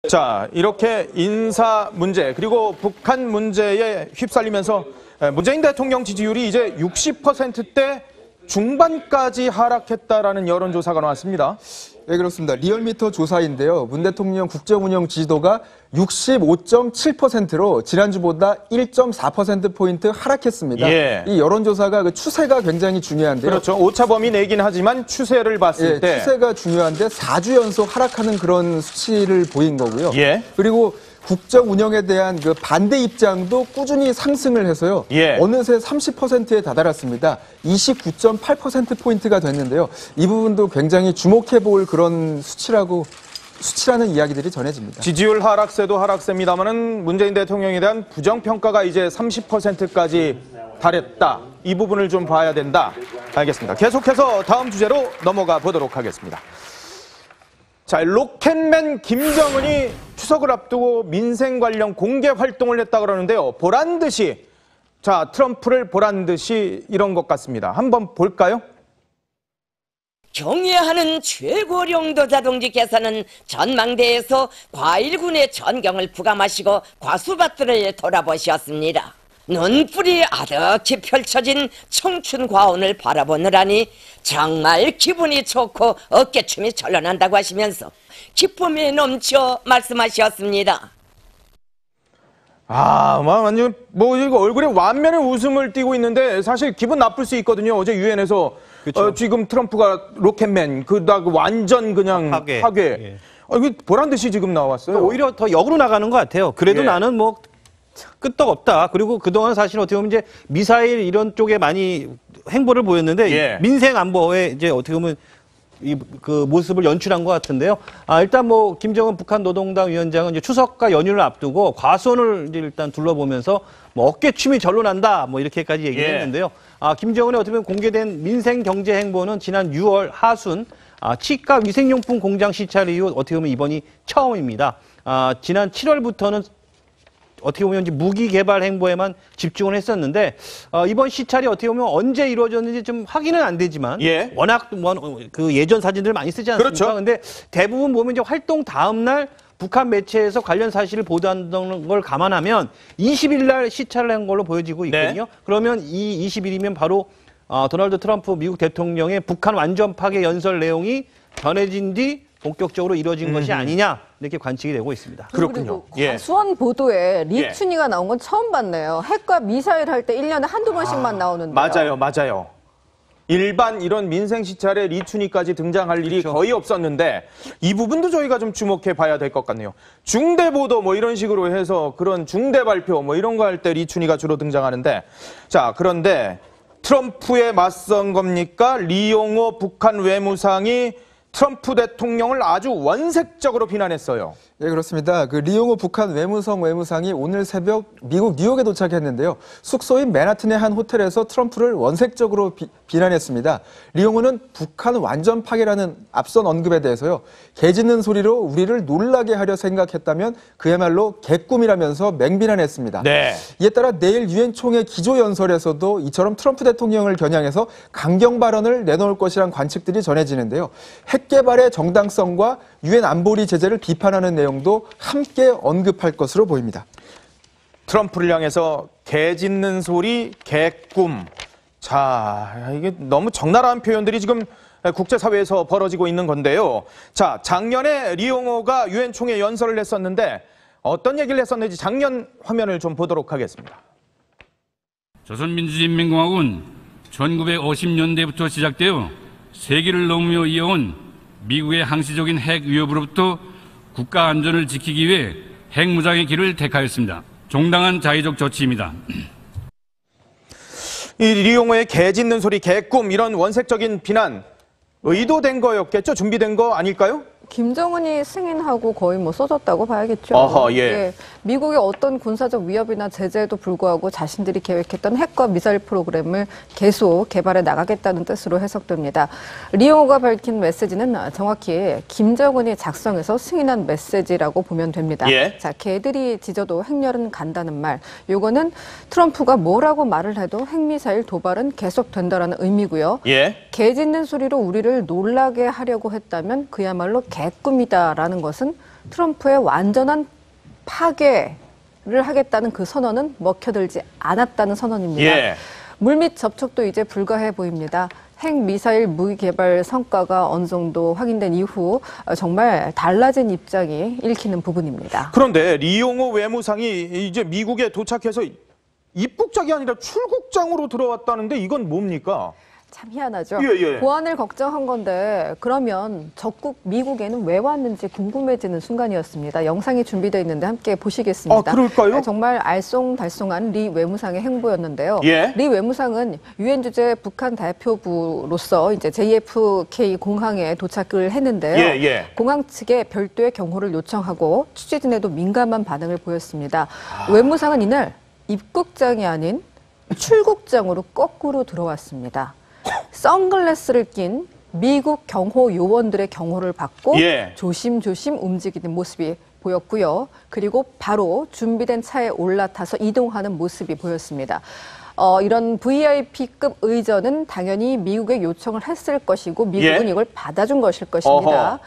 자, 이렇게 인사 문제 그리고 북한 문제에 휩쓸리면서 문재인 대통령 지지율이 이제 60%대 중반까지 하락했다라는 여론조사가 나왔습니다. 네, 그렇습니다. 리얼미터 조사인데요. 문 대통령 국정운영 지지도가 65.7%로 지난주보다 1.4%포인트 하락했습니다. 예. 이 여론조사가 그 추세가 굉장히 중요한데요. 그렇죠. 오차 범위 내긴 하지만 추세를 봤을 때. 추세가 중요한데 4주 연속 하락하는 그런 수치를 보인 거고요. 예. 그리고 국정 운영에 대한 그 반대 입장도 꾸준히 상승을 해서요. 예. 어느새 30%에 다다랐습니다. 29.8%포인트가 됐는데요. 이 부분도 굉장히 주목해 볼 그런 수치라는 이야기들이 전해집니다. 지지율 하락세도 하락세입니다만은 문재인 대통령에 대한 부정평가가 이제 30%까지 달했다. 이 부분을 좀 봐야 된다. 알겠습니다. 계속해서 다음 주제로 넘어가 보도록 하겠습니다. 자, 로켓맨 김정은이 추석을 앞두고 민생 관련 공개 활동을 했다 그러는데요. 보란 듯이, 자, 트럼프를 보란 듯이 이런 것 같습니다. 한번 볼까요? 경애하는 최고령도 자동직께서는 전망대에서 과일군의 전경을 부감하시고 과수밭들을 돌아보셨습니다. 눈뿔이 아득히 펼쳐진 청춘 과온을 바라보느라니 정말 기분이 좋고 어깨춤이 절로난다고 하시면서 기쁨이 넘쳐 말씀하셨습니다. 완전 이거 얼굴에 완면의 웃음을 띠고 있는데 사실 기분 나쁠 수 있거든요. 어제 유엔에서 지금 트럼프가 로켓맨 완전 그냥 파괴. 예. 이거 보란 듯이 지금 나왔어요. 오히려 더 역으로 나가는 것 같아요. 그래도 예. 나는 뭐 끄떡 없다. 그리고 그동안 사실 어떻게 보면 이제 미사일 이런 쪽에 많이 행보를 보였는데 예. 민생 안보에 이제 어떻게 보면 그 모습을 연출한 것 같은데요. 일단 뭐 김정은 북한 노동당 위원장은 이제 추석과 연휴를 앞두고 과수원을 이제 일단 둘러보면서 뭐 어깨춤이 절로 난다 뭐 이렇게까지 얘기를 예. 했는데요. 김정은의 어떻게 보면 공개된 민생 경제 행보는 지난 6월 하순 치과 위생용품 공장 시찰 이후 어떻게 보면 이번이 처음입니다. 지난 7월부터는 어떻게 보면 이제 무기 개발 행보에만 집중을 했었는데 이번 시찰이 어떻게 보면 언제 이루어졌는지 좀 확인은 안 되지만 예. 워낙 그 예전 사진들 많이 쓰지 않습니까? 그렇죠. 근데 대부분 보면 이제 활동 다음 날 북한 매체에서 관련 사실을 보도한다는 걸 감안하면 20일 날 시찰을 한 걸로 보여지고 있거든요. 네. 그러면 이 20일이면 바로 도널드 트럼프 미국 대통령의 북한 완전 파괴 연설 내용이 전해진 뒤 본격적으로 이루어진 것이 아니냐 이렇게 관측이 되고 있습니다. 그렇군요. 그리고 과수원 보도에 리춘이가 나온 건 처음 봤네요. 핵과 미사일 할 때 1년에 한두 번씩만 나오는데. 맞아요. 일반 이런 민생 시찰에 리춘이까지 등장할 일이 그렇죠. 거의 없었는데 이 부분도 저희가 좀 주목해 봐야 될 것 같네요. 중대 보도 뭐 이런 식으로 해서 그런 중대 발표 뭐 이런 거 할 때 리춘이가 주로 등장하는데 자, 그런데 트럼프에 맞선 겁니까? 리용호 북한 외무상이 트럼프 대통령을 아주 원색적으로 비난했어요. 예, 그렇습니다. 그 리용호 북한 외무상이 오늘 새벽 미국 뉴욕에 도착했는데요. 숙소인 맨하튼의 한 호텔에서 트럼프를 원색적으로 비난했습니다. 리용호는 북한 완전 파괴라는 앞선 언급에 대해서요. 개 짖는 소리로 우리를 놀라게 하려 생각했다면 그야말로 개꿈이라면서 맹비난했습니다. 네. 이에 따라 내일 유엔 총회 기조연설에서도 이처럼 트럼프 대통령을 겨냥해서 강경 발언을 내놓을 것이란 관측들이 전해지는데요. 핵 개발의 정당성과 유엔 안보리 제재를 비판하는 내용도 함께 언급할 것으로 보입니다. 트럼프를 향해서 개 짖는 소리, 개꿈. 자, 이게 너무 적나라한 표현들이 지금 국제사회에서 벌어지고 있는 건데요. 자, 작년에 리용호가 유엔 총회 연설을 했었는데 어떤 얘기를 했었는지 작년 화면을 좀 보도록 하겠습니다. 조선민주주의인민공화국은 1950년대부터 시작되어 세기를 넘으며 이어온 미국의 항시적인 핵 위협으로부터 국가 안전을 지키기 위해 핵무장의 길을 택하였습니다. 정당한 자의적 조치입니다. 이 리용호의 개 짖는 소리, 개꿈 이런 원색적인 비난 의도된 거였겠죠? 준비된 거 아닐까요? 김정은이 승인하고 거의 뭐 써줬다고 봐야겠죠. 어허, 예. 미국의 어떤 군사적 위협이나 제재에도 불구하고 자신들이 계획했던 핵과 미사일 프로그램을 계속 개발해 나가겠다는 뜻으로 해석됩니다. 리용호가 밝힌 메시지는 정확히 김정은이 작성해서 승인한 메시지라고 보면 됩니다. 예. 자, 개들이 짖어도 핵열은 간다는 말. 요거는 트럼프가 뭐라고 말을 해도 핵미사일 도발은 계속된다라는 의미고요. 예. 개 짖는 소리로 우리를 놀라게 하려고 했다면 그야말로 개꿈이다라는 것은 트럼프의 완전한 파괴를 하겠다는 그 선언은 먹혀들지 않았다는 선언입니다. 예. 물밑 접촉도 이제 불가해 보입니다. 핵 미사일 무기 개발 성과가 어느 정도 확인된 이후 정말 달라진 입장이 읽히는 부분입니다. 그런데 리용호 외무상이 이제 미국에 도착해서 입국장이 아니라 출국장으로 들어왔다는데 이건 뭡니까? 참 희한하죠. 예, 예. 보안을 걱정한 건데 그러면 적국 미국에는 왜 왔는지 궁금해지는 순간이었습니다. 영상이 준비되어 있는데 함께 보시겠습니다. 아, 그럴까요? 정말 알쏭달쏭한 리 외무상의 행보였는데요. 예. 리 외무상은 유엔 주재 북한 대표부로서 이제 JFK 공항에 도착을 했는데요. 예, 예. 공항 측에 별도의 경호를 요청하고 취재진에도 민감한 반응을 보였습니다. 외무상은 이날 입국장이 아닌 출국장으로 거꾸로 들어왔습니다. 선글라스를 낀 미국 경호 요원들의 경호를 받고 예. 조심조심 움직이는 모습이 보였고요. 그리고 바로 준비된 차에 올라타서 이동하는 모습이 보였습니다. 이런 VIP급 의전은 당연히 미국에 요청을 했을 것이고 미국은 예. 이걸 받아준 것일 것입니다. 어허.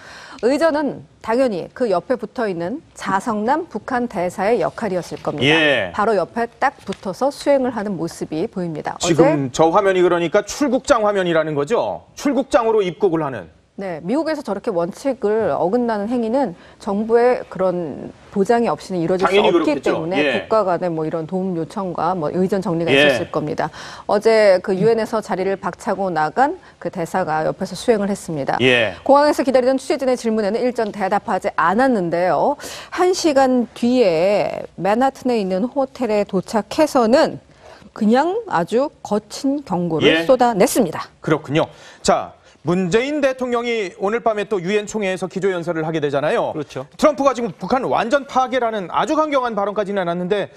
의전은 당연히 그 옆에 붙어있는 자성남 북한 대사의 역할이었을 겁니다. 예. 바로 옆에 딱 붙어서 수행을 하는 모습이 보입니다. 지금 저 화면이 그러니까 출국장 화면이라는 거죠? 출국장으로 입국을 하는. 네, 미국에서 저렇게 원칙을 어긋나는 행위는 정부의 그런 보장이 없이는 이루어질 수 당연히 없기 그렇겠죠. 때문에 예. 국가 간의 뭐 이런 도움 요청과 뭐 의전 정리가 예. 있었을 겁니다. 어제 그 유엔에서 자리를 박차고 나간 그 대사가 옆에서 수행을 했습니다. 예. 공항에서 기다리던 취재진의 질문에는 일전 대답하지 않았는데요. 1시간 뒤에 맨하튼에 있는 호텔에 도착해서는 그냥 아주 거친 경고를 예. 쏟아냈습니다. 그렇군요. 자, 문재인 대통령이 오늘 밤에 또 유엔 총회에서 기조연설을 하게 되잖아요. 그렇죠. 트럼프가 지금 북한 완전 파괴라는 아주 강경한 발언까지는 않았는데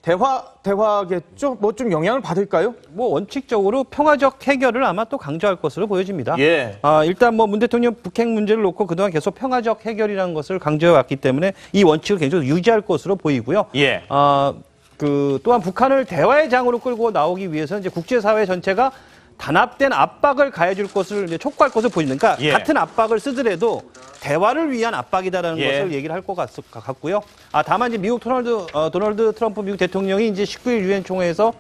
대화겠죠? 뭐 좀 영향을 받을까요? 뭐 원칙적으로 평화적 해결을 아마 또 강조할 것으로 보여집니다. 예. 일단 뭐 문 대통령 북핵 문제를 놓고 그동안 계속 평화적 해결이라는 것을 강조해 왔기 때문에 이 원칙을 계속 유지할 것으로 보이고요. 예. 또한 북한을 대화의 장으로 끌고 나오기 위해서 이제 국제사회 전체가 단합된 압박을 가해줄 것을 이제 촉구할 것을 보입니다. 그러니까 예. 같은 압박을 쓰더라도 대화를 위한 압박이다라는 예. 것을 얘기를 할 것 같고요. 다만 이제 미국 도널드 트럼프 미국 대통령이 이제 19일 유엔 총회에서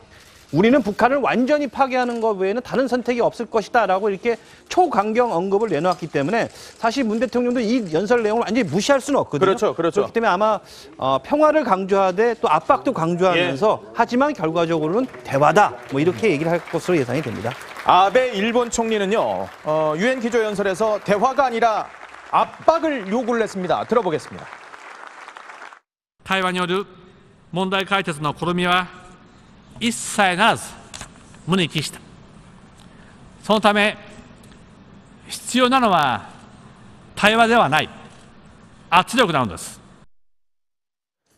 우리는 북한을 완전히 파괴하는 것 외에는 다른 선택이 없을 것이다라고 이렇게 초강경 언급을 내놓았기 때문에 사실 문 대통령도 이 연설 내용을 완전히 무시할 수는 없거든요. 그렇죠, 그렇죠. 그렇기 때문에 아마 평화를 강조하되 또 압박도 강조하면서 하지만 결과적으로는 대화다 뭐 이렇게 얘기를 할 것으로 예상이 됩니다. 아베 일본 총리는요, 유엔 기조연설에서 대화가 아니라 압박을 요구를 했습니다. 들어보겠습니다. 対話による問題解決の試みは一切ならず無に帰した。そのため必要なのは対話ではない圧力なのです。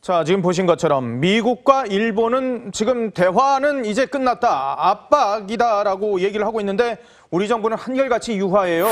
자, 지금 보신 것처럼 미국과 일본은 지금 대화는 이제 끝났다, 압박이다라고 얘기를 하고 있는데 우리 정부는 한결같이 유화예요.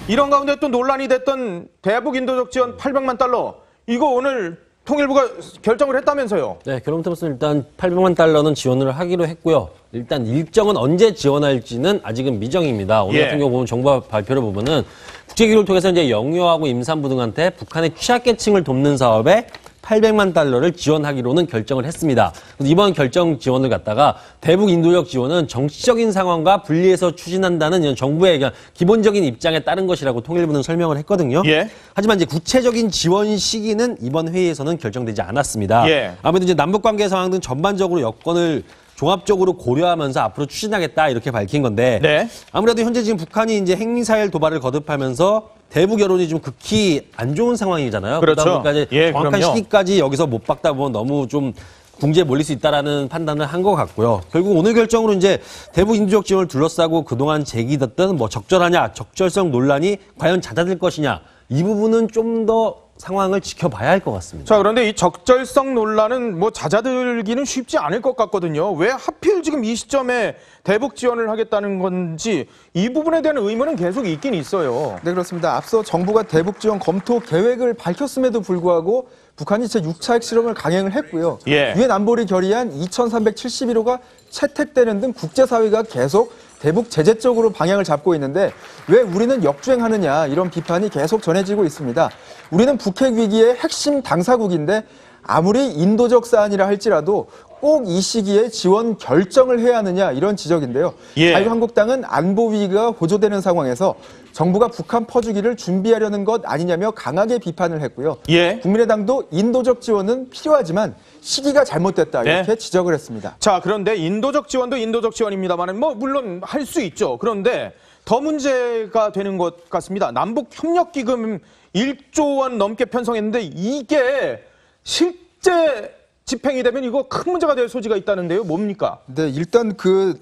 이런 가운데 또 논란이 됐던 대북 인도적 지원 800만 달러, 이거 오늘 통일부가 결정을 했다면서요? 네, 결론부터는 일단 800만 달러는 지원을 하기로 했고요. 일단 일정은 언제 지원할지는 아직은 미정입니다. 오늘 예. 같은 경우 보면 정부 발표를 보면은 국제기구를 통해서 이제 영유아하고 임산부 등한테 북한의 취약계층을 돕는 사업에 800만 달러를 지원하기로는 결정을 했습니다. 이번 결정 지원을 갖다가 대북 인도적 지원은 정치적인 상황과 분리해서 추진한다는 이런 정부의 기본적인 입장에 따른 것이라고 통일부는 설명을 했거든요. 예. 하지만 이제 구체적인 지원 시기는 이번 회의에서는 결정되지 않았습니다. 예. 아무래도 이제 남북 관계 상황 등 전반적으로 여건을 종합적으로 고려하면서 앞으로 추진하겠다 이렇게 밝힌 건데 네. 아무래도 현재 지금 북한이 이제 핵미사일 도발을 거듭하면서 대북 여론이 좀 극히 안 좋은 상황이잖아요. 그렇죠. 그러다 보니까 이제 예, 정확한 그럼요. 시기까지 여기서 못 박다 보면 너무 좀 궁지에 몰릴 수 있다라는 판단을 한 것 같고요. 결국 오늘 결정으로 이제 대북 인도적 지원을 둘러싸고 그동안 제기됐던 뭐 적절하냐, 적절성 논란이 과연 잦아들 것이냐 이 부분은 좀 더 상황을 지켜봐야 할 것 같습니다. 자, 그런데 이 적절성 논란은 뭐 잦아들기는 쉽지 않을 것 같거든요. 왜 하필 지금 이 시점에 대북 지원을 하겠다는 건지 이 부분에 대한 의문은 계속 있긴 있어요. 네, 그렇습니다. 앞서 정부가 대북 지원 검토 계획을 밝혔음에도 불구하고 북한이 제6차 핵실험을 강행을 했고요. 예. 유엔 안보리 결의안 2371호가 채택되는 등 국제사회가 계속 대북 제재 쪽으로 방향을 잡고 있는데 왜 우리는 역주행하느냐 이런 비판이 계속 전해지고 있습니다. 우리는 북핵 위기의 핵심 당사국인데 아무리 인도적 사안이라 할지라도 꼭 이 시기에 지원 결정을 해야 하느냐 이런 지적인데요. 예. 자유한국당은 안보 위기가 호조되는 상황에서 정부가 북한 퍼주기를 준비하려는 것 아니냐며 강하게 비판을 했고요. 예. 국민의당도 인도적 지원은 필요하지만 시기가 잘못됐다 이렇게 네. 지적을 했습니다. 자, 그런데 인도적 지원도 인도적 지원입니다만 뭐 물론 할 수 있죠. 그런데 더 문제가 되는 것 같습니다. 남북협력기금 1조 원 넘게 편성했는데 이게 실제 집행이 되면 이거 큰 문제가 될 소지가 있다는데요. 뭡니까? 네, 일단 그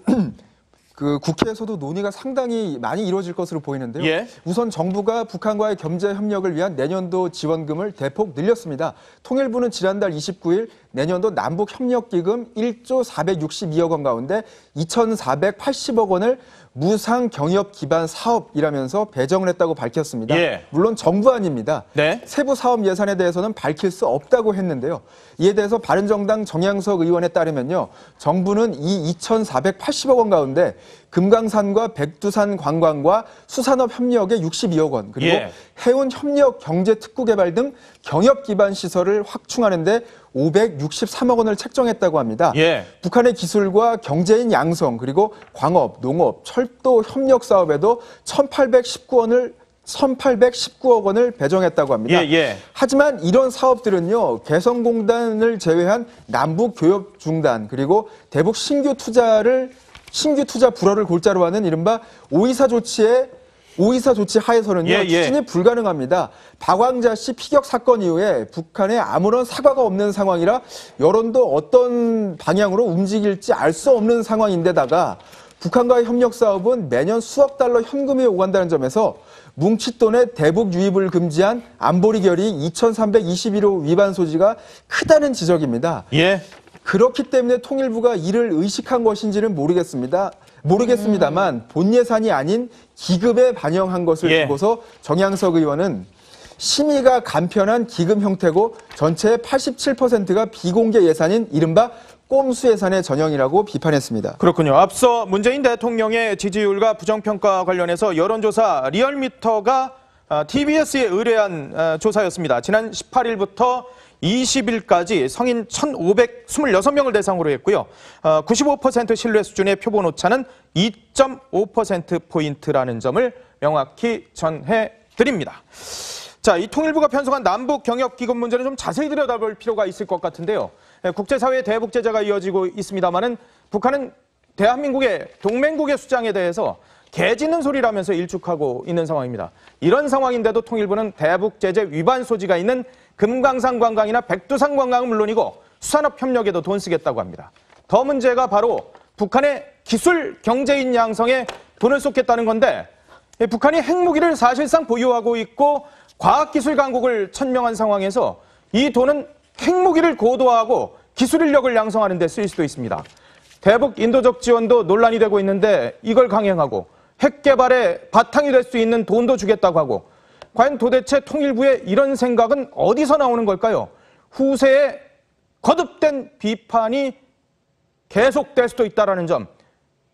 국회에서도 논의가 상당히 많이 이루어질 것으로 보이는데요. 예. 우선 정부가 북한과의 경제 협력을 위한 내년도 지원금을 대폭 늘렸습니다. 통일부는 지난달 29일 내년도 남북협력기금 1조 462억 원 가운데 2,480억 원을 무상 경협 기반 사업이라면서 배정을 했다고 밝혔습니다. 예. 물론 정부안입니다. 네. 세부 사업 예산에 대해서는 밝힐 수 없다고 했는데요. 이에 대해서 바른정당 정양석 의원에 따르면요. 정부는 이 2,480억 원 가운데 금강산과 백두산 관광과 수산업 협력에 62억 원, 그리고 예. 해운 협력 경제 특구 개발 등 경협 기반 시설을 확충하는 데 563억 원을 책정했다고 합니다. 예. 북한의 기술과 경제인 양성, 그리고 광업, 농업, 철도 협력 사업에도 1,819억 원을 배정했다고 합니다. 예, 예. 하지만 이런 사업들은요, 개성공단을 제외한 남북 교역 중단, 그리고 대북 신규 투자 불허를 골자로 하는 이른바 오이사 조치 하에서는요, 예, 예. 추진이 불가능합니다. 박왕자 씨 피격 사건 이후에 북한에 아무런 사과가 없는 상황이라 여론도 어떤 방향으로 움직일지 알 수 없는 상황인데다가 북한과의 협력 사업은 매년 수억 달러 현금이 오간다는 점에서 뭉칫돈의 대북 유입을 금지한 안보리 결의 2321호 위반 소지가 크다는 지적입니다. 예. 그렇기 때문에 통일부가 이를 의식한 것인지는 모르겠습니다만 본 예산이 아닌 기금에 반영한 것을 예. 두고서 정양석 의원은 심의가 간편한 기금 형태고 전체의 87%가 비공개 예산인 이른바 꼼수 예산의 전형이라고 비판했습니다. 그렇군요. 앞서 문재인 대통령의 지지율과 부정평가 관련해서 여론조사 리얼미터가 TBS에 의뢰한 조사였습니다. 지난 18일부터 20일까지 성인 1,526명을 대상으로 했고요. 95% 신뢰 수준의 표본 오차는 2.5%포인트라는 점을 명확히 전해드립니다. 자, 이 통일부가 편성한 남북 경협 기금 문제는 좀 자세히 들여다볼 필요가 있을 것 같은데요. 국제사회의 대북 제재가 이어지고 있습니다만은 북한은 대한민국의 동맹국의 수장에 대해서 개짖는 소리라면서 일축하고 있는 상황입니다. 이런 상황인데도 통일부는 대북 제재 위반 소지가 있는 금강산 관광이나 백두산 관광은 물론이고 수산업 협력에도 돈 쓰겠다고 합니다. 더 문제가 바로 북한의 기술 경제인 양성에 돈을 쏟겠다는 건데 북한이 핵무기를 사실상 보유하고 있고 과학기술 강국을 천명한 상황에서 이 돈은 핵무기를 고도화하고 기술 인력을 양성하는 데 쓰일 수도 있습니다. 대북 인도적 지원도 논란이 되고 있는데 이걸 강행하고 핵 개발에 바탕이 될 수 있는 돈도 주겠다고 하고 과연 도대체 통일부의 이런 생각은 어디서 나오는 걸까요? 후세에 거듭된 비판이 계속될 수도 있다는 점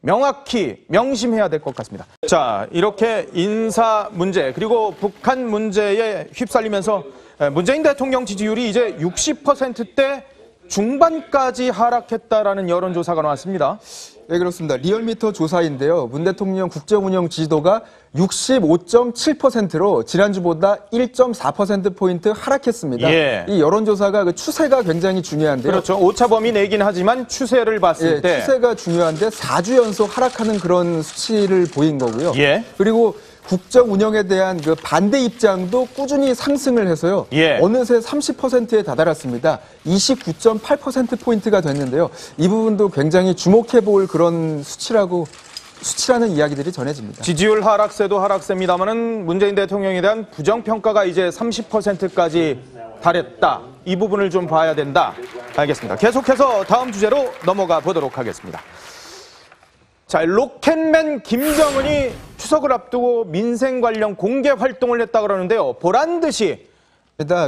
명확히 명심해야 될 것 같습니다. 자, 이렇게 인사 문제 그리고 북한 문제에 휩쓸리면서 문재인 대통령 지지율이 이제 60%대 중반까지 하락했다라는 여론조사가 나왔습니다. 네, 그렇습니다. 리얼미터 조사인데요. 문 대통령 국정운영 지지도가 65.7%로 지난주보다 1.4%포인트 하락했습니다. 예. 이 여론조사가 그 추세가 굉장히 중요한데요. 그렇죠. 오차 범위 내긴 하지만 추세를 봤을 예, 때 추세가 중요한데 4주 연속 하락하는 그런 수치를 보인 거고요. 예. 그리고 국정 운영에 대한 그 반대 입장도 꾸준히 상승을 해서요. 예. 어느새 30%에 다다랐습니다. 29.8%포인트가 됐는데요. 이 부분도 굉장히 주목해 볼 그런 수치라고 수치라는 이야기들이 전해집니다. 지지율 하락세도 하락세입니다만은 문재인 대통령에 대한 부정평가가 이제 30%까지 달했다. 이 부분을 좀 봐야 된다. 알겠습니다. 계속해서 다음 주제로 넘어가 보도록 하겠습니다. 자, 로켓맨 김정은이 추석을 앞두고 민생 관련 공개 활동을 했다 그러는데요. 보란 듯이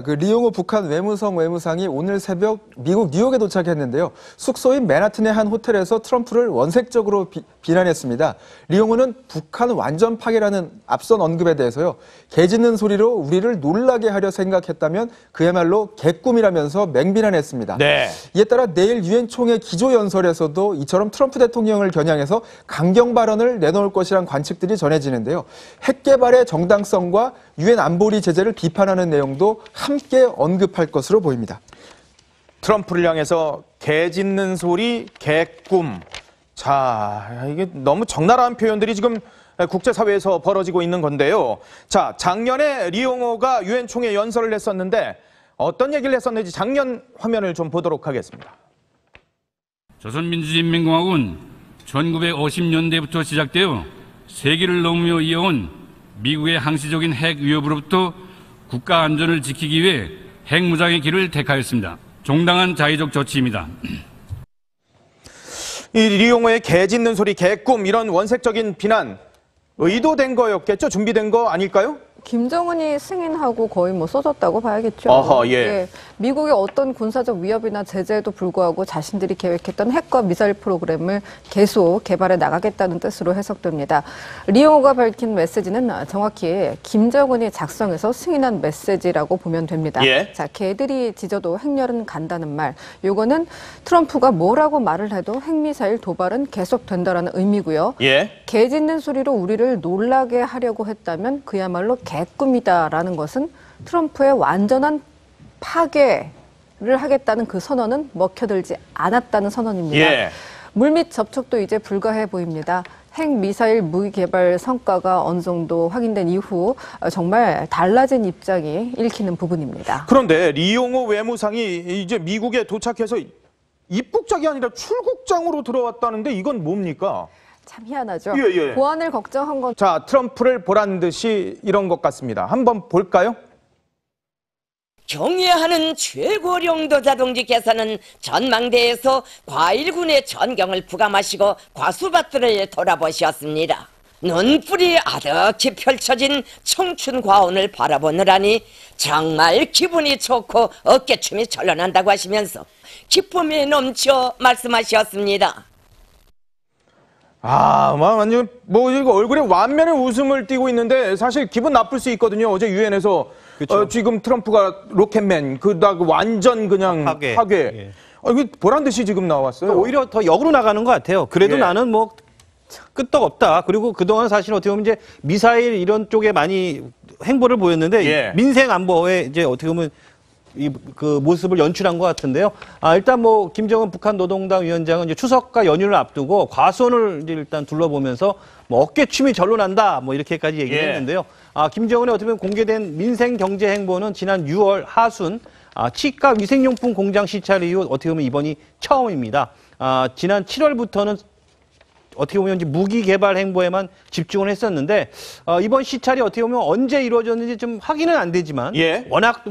그 리용호 북한 외무상이 오늘 새벽 미국 뉴욕에 도착했는데요. 숙소인 맨하튼의 한 호텔에서 트럼프를 원색적으로 비난했습니다. 리용호는 북한 완전 파괴라는 앞선 언급에 대해서요. 개 짖는 소리로 우리를 놀라게 하려 생각했다면 그야말로 개꿈이라면서 맹비난했습니다. 네. 이에 따라 내일 유엔 총회 기조연설에서도 이처럼 트럼프 대통령을 겨냥해서 강경 발언을 내놓을 것이란 관측들이 전해지는데요. 핵 개발의 정당성과 유엔 안보리 제재를 비판하는 내용도 함께 언급할 것으로 보입니다. 트럼프를 향해서 개 짖는 소리, 개꿈. 자, 이게 너무 적나라한 표현들이 지금 국제사회에서 벌어지고 있는 건데요. 자, 작년에 리용호가 유엔 총회 연설을 했었는데 어떤 얘기를 했었는지 작년 화면을 좀 보도록 하겠습니다. 조선민주주의인민공화국은 1950년대부터 시작되어 세기를 넘으며 이어온 미국의 항시적인 핵 위협으로부터 국가 안전을 지키기 위해 핵무장의 길을 택하였습니다. 정당한 자의적 조치입니다. 이 리용호의 개 짖는 소리, 개꿈 이런 원색적인 비난 의도된 거였겠죠? 준비된 거 아닐까요? 김정은이 승인하고 거의 뭐 써줬다고 봐야겠죠. 어허, 예. 미국의 어떤 군사적 위협이나 제재에도 불구하고 자신들이 계획했던 핵과 미사일 프로그램을 계속 개발해 나가겠다는 뜻으로 해석됩니다. 리용호가 밝힌 메시지는 정확히 김정은이 작성해서 승인한 메시지라고 보면 됩니다. 예. 자, 개들이 짖어도 핵열은 간다는 말. 요거는 트럼프가 뭐라고 말을 해도 핵미사일 도발은 계속된다라는 의미고요. 예. 개 짖는 소리로 우리를 놀라게 하려고 했다면 그야말로 개꿈이다라는 것은 트럼프의 완전한 파괴를 하겠다는 그 선언은 먹혀들지 않았다는 선언입니다. 예. 물밑 접촉도 이제 불가해 보입니다. 핵 미사일 무기 개발 성과가 어느 정도 확인된 이후 정말 달라진 입장이 읽히는 부분입니다. 그런데 리용호 외무상이 이제 미국에 도착해서 입국장이 아니라 출국장으로 들어왔다는데 이건 뭡니까? 참 희한하죠. 예. 보안을 걱정한 건 자, 트럼프를 보란 듯이 이런 것 같습니다. 한번 볼까요? 경애하는 최고령도 자동직께서는 전망대에서 과일군의 전경을 부감하시고 과수밭들을 돌아보셨습니다. 눈뿔이 아득히 펼쳐진 청춘 과원을 바라보느라니 정말 기분이 좋고 어깨춤이 절로난다고 하시면서 기쁨이 넘쳐 말씀하셨습니다. 완전 이거 얼굴에 완면의 웃음을 띠고 있는데 사실 기분 나쁠 수 있거든요. 어제 유엔에서 지금 트럼프가 로켓맨 완전 그냥 파괴. 예. 이거 보란 듯이 지금 나왔어요. 오히려 더 역으로 나가는 것 같아요. 그래도 예. 나는 뭐 끄떡없다. 그리고 그동안 사실 어떻게 보면 이제 미사일 이런 쪽에 많이 행보를 보였는데 예. 민생 안보에 이제 어떻게 보면 그 모습을 연출한 것 같은데요. 일단 뭐 김정은 북한 노동당 위원장은 이제 추석과 연휴를 앞두고 과수원을 이제 일단 둘러보면서 뭐 어깨춤이 절로 난다 뭐 이렇게까지 얘기를 예. 했는데요. 김정은의 어떻게 보면 공개된 민생 경제 행보는 지난 6월 하순 치과 위생용품 공장 시찰 이후 어떻게 보면 이번이 처음입니다. 지난 7월부터는 어떻게 보면 이제 무기 개발 행보에만 집중을 했었는데 이번 시찰이 어떻게 보면 언제 이루어졌는지 좀 확인은 안 되지만 예. 워낙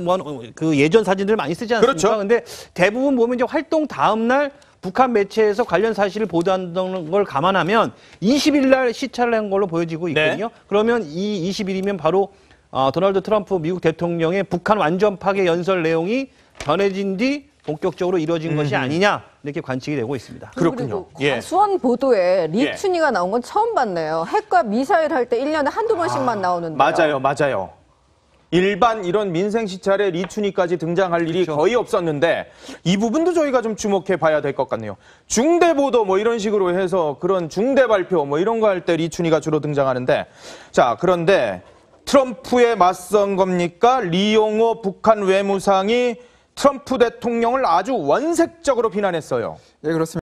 그 예전 사진들 많이 쓰지 않습니까? 그렇죠. 근데 대부분 보면 이제 활동 다음 날 북한 매체에서 관련 사실을 보도한다는 걸 감안하면 20일 날 시찰을 한 걸로 보여지고 있거든요. 네. 그러면 이 20일이면 바로 도널드 트럼프 미국 대통령의 북한 완전 파괴 연설 내용이 전해진 뒤 본격적으로 이루어진 것이 아니냐 이렇게 관측이 되고 있습니다. 그렇군요. 그리고 과수원 보도에 리춘이가 나온 건 처음 봤네요. 핵과 미사일 할 때 1년에 한두 번씩만 나오는데. 맞아요. 일반 이런 민생 시찰에 리춘이까지 등장할 일이 거의 없었는데 이 부분도 저희가 좀 주목해 봐야 될 것 같네요. 중대 보도 뭐 이런 식으로 해서 그런 중대 발표 뭐 이런 거 할 때 리춘이가 주로 등장하는데 자, 그런데 트럼프에 맞선 겁니까? 리용호 북한 외무상이 트럼프 대통령을 아주 원색적으로 비난했어요. 예, 그렇습니다.